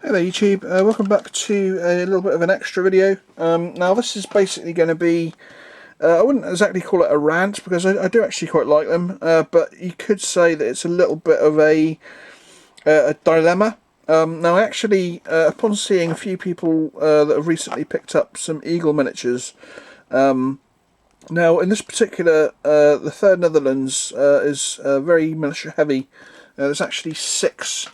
Hey there YouTube, welcome back to a little bit of an extra video. Now this is basically going to be, I wouldn't exactly call it a rant because I do actually quite like them, but you could say that it's a little bit of a dilemma. Now actually, upon seeing a few people that have recently picked up some Eagle miniatures, now in this particular, the 3rd Netherlands is very militia heavy. There's actually 6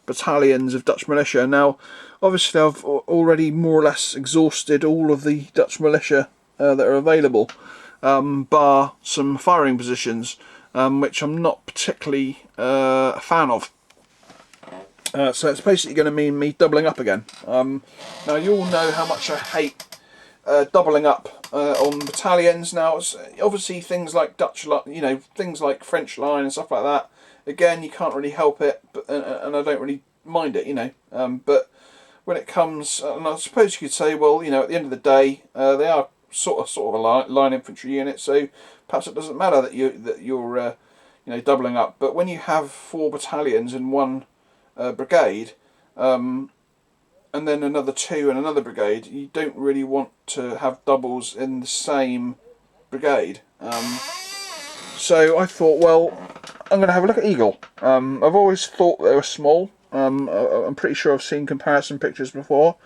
battalions of Dutch Militia. Now, obviously I've already more or less exhausted all of the Dutch Militia that are available, bar some firing positions, which I'm not particularly a fan of. So it's basically going to mean me doubling up again. Now you all know how much I hate doubling up on battalions. Now, it's obviously things like things like French line and stuff like that. Again, you can't really help it, but, and I don't really mind it, but when it comes, and I suppose you could say, well, at the end of the day, they are sort of a line infantry unit, so perhaps it doesn't matter that you're doubling up. But when you have 4 battalions in one brigade, and then another 2 in another brigade, you don't really want to have doubles in the same brigade. So I thought, well, I'm going to have a look at Eagle. I've always thought they were small. I'm pretty sure I've seen comparison pictures before.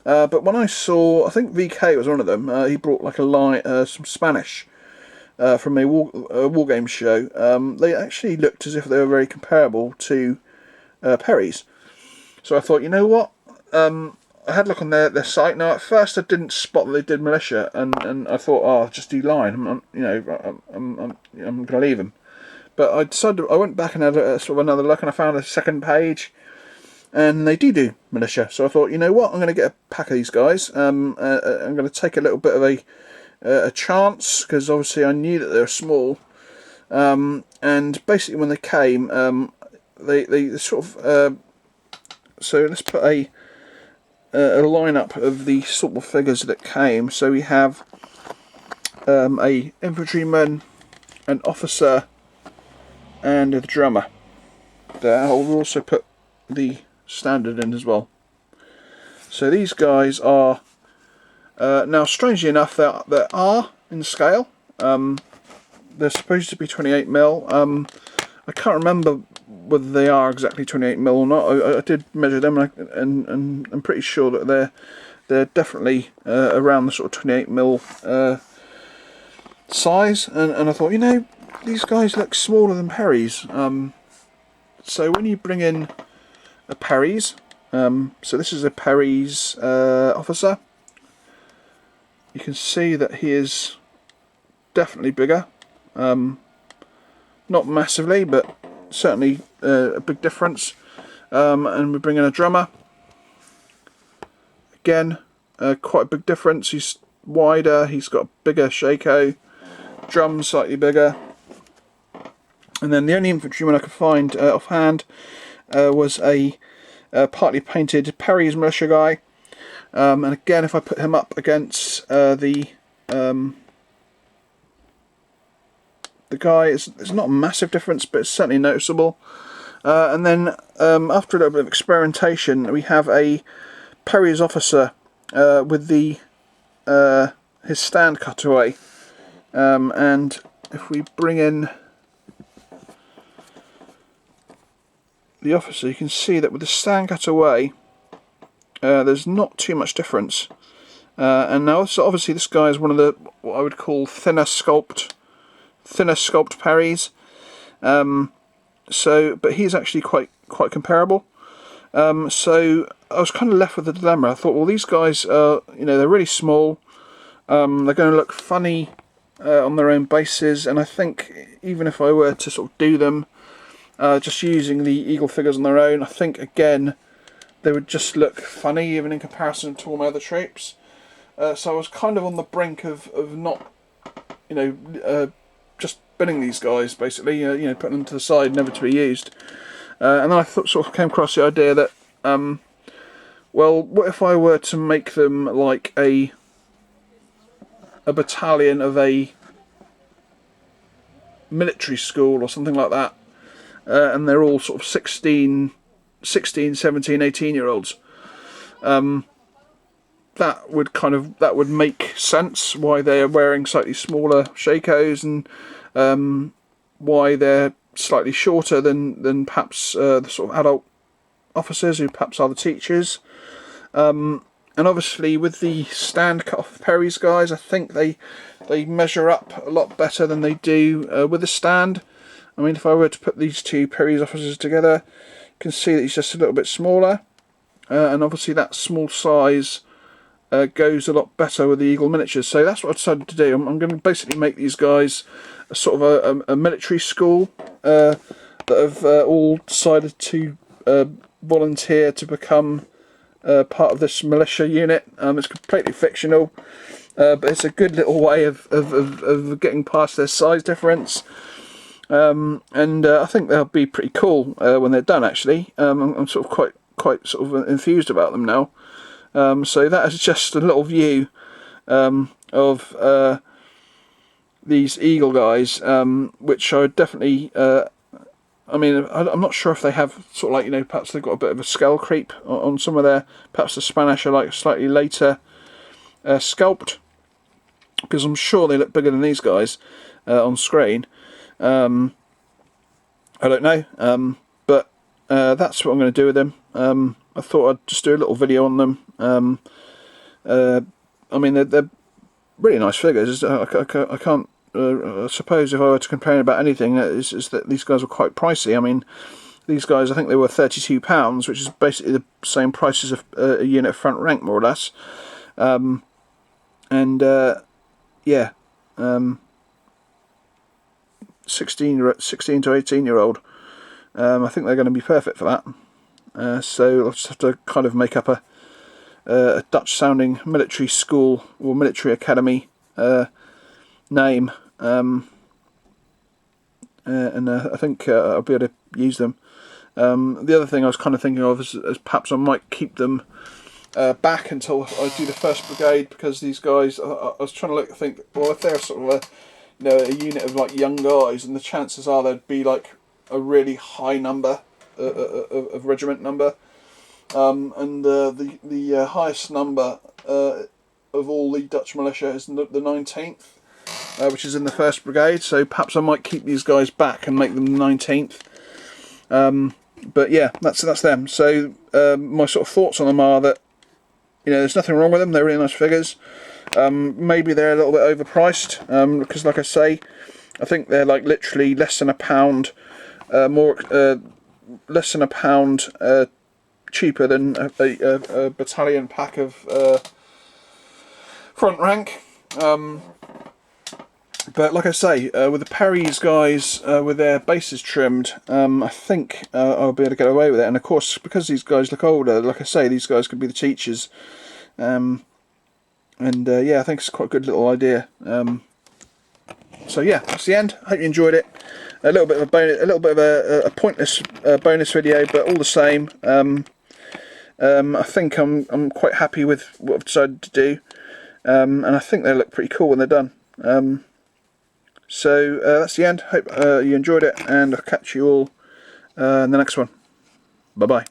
But when I saw, I think VK was one of them, he brought like a line, some Spanish from a war game show. They actually looked as if they were very comparable to Perry's. So I thought, you know what? I had a look on their site. Now, at first, I didn't spot that they did militia, and I thought, oh, I'll just do line. I'm going to leave them. But I decided, I went back and had sort of another look, and I found a second page, and they do militia. So I thought, you know what? I'm going to get a pack of these guys. I'm going to take a little bit of a chance, because obviously I knew that they were small. And basically, when they came, they sort of. So let's put a lineup of the sort of figures that came. So we have a infantryman, an officer, and a drummer. There, I'll also put the standard in as well. So these guys are now, strangely enough, they are in scale. They're supposed to be 28mm. I can't remember whether they are exactly 28mm or not. I did measure them, and I'm pretty sure that they're definitely around the sort of 28mm size. And I thought, these guys look smaller than Perry's. So when you bring in a Perry's, so this is a Perry's officer. You can see that he is definitely bigger. Not massively, but certainly a big difference. And we bring in a drummer. Again, quite a big difference. He's wider, he's got a bigger shako, drums slightly bigger. And then the only infantryman I could find offhand was a partly painted Perry's militia guy. And again, if I put him up against the guy, it's not a massive difference, but it's certainly noticeable. And then after a little bit of experimentation, we have a Perry's officer with his stand cutaway. And if we bring in the officer, you can see that with the stand cutaway, there's not too much difference. And now, so obviously, this guy is one of the what I would call thinner sculpt Perry's. But he's actually quite comparable. So I was kind of left with a dilemma. I thought, well, these guys are, they're really small. They're going to look funny on their own bases, and I think even if I were to sort of do them just using the Eagle figures on their own, I think again they would just look funny even in comparison to all my other troops. So I was kind of on the brink of not, just binning these guys, basically, putting them to the side, never to be used. And then I sort of came across the idea that, well, what if I were to make them like a battalion of a military school or something like that, and they're all sort of 16, 17, 18 year olds. that would make sense why they are wearing slightly smaller shakos, and why they're slightly shorter than perhaps the sort of adult officers who perhaps are the teachers. And obviously with the stand cut off Perry's guys, I think they measure up a lot better than they do with the stand. I mean, if I were to put these two Perry's officers together, you can see that he's just a little bit smaller, and obviously that small size goes a lot better with the Eagle miniatures. So that's what I decided to do. I'm going to basically make these guys a sort of a military school that have all decided to volunteer to become part of this militia unit. It's completely fictional, but it's a good little way of getting past their size difference. And I think they'll be pretty cool when they're done. Actually, I'm sort of quite sort of enthused about them now. So that is just a little view of these Eagle guys, which I would definitely. I mean, I'm not sure if they have sort of like, you know, perhaps they've got a bit of a skull creep on some of their. Perhaps the Spanish are like slightly later sculpt, because I'm sure they look bigger than these guys on screen. I don't know, but that's what I'm going to do with them. I thought I'd just do a little video on them. I mean, they're really nice figures. I can't. I suppose if I were to complain about anything, is that these guys were quite pricey. I mean, these guys, I think they were £32, which is basically the same price as a unit of front rank, more or less. Yeah, 16 to 18-year-old. I think they're going to be perfect for that. So I'll just have to kind of make up a Dutch-sounding military school or military academy name, and I think I'll be able to use them. The other thing I was kind of thinking of is perhaps I might keep them back until I do the 1st Brigade, because these guys, I was trying to think, well, if they're sort of a unit of like young guys, and the chances are there'd be like a really high number of regiment number, and the highest number of all the Dutch militia is the 19th. Which is in the 1st Brigade, so perhaps I might keep these guys back and make them the 19th. But yeah, that's them. So my sort of thoughts on them are that, you know, there's nothing wrong with them. They're really nice figures. Maybe they're a little bit overpriced, because, like I say, I think they're like literally less than £1 less than £1 cheaper than a battalion pack of front rank. But like I say, with the Perry's guys, with their bases trimmed, I think I'll be able to get away with it. And of course, because these guys look older, like I say, these guys could be the teachers. Yeah, I think it's quite a good little idea. So yeah, that's the end. Hope you enjoyed it. A little bit of a bonus, a little bit of a pointless bonus video, but all the same, I think I'm quite happy with what I've decided to do, and I think they look pretty cool when they're done. So that's the end. Hope you enjoyed it, and I'll catch you all in the next one. Bye bye.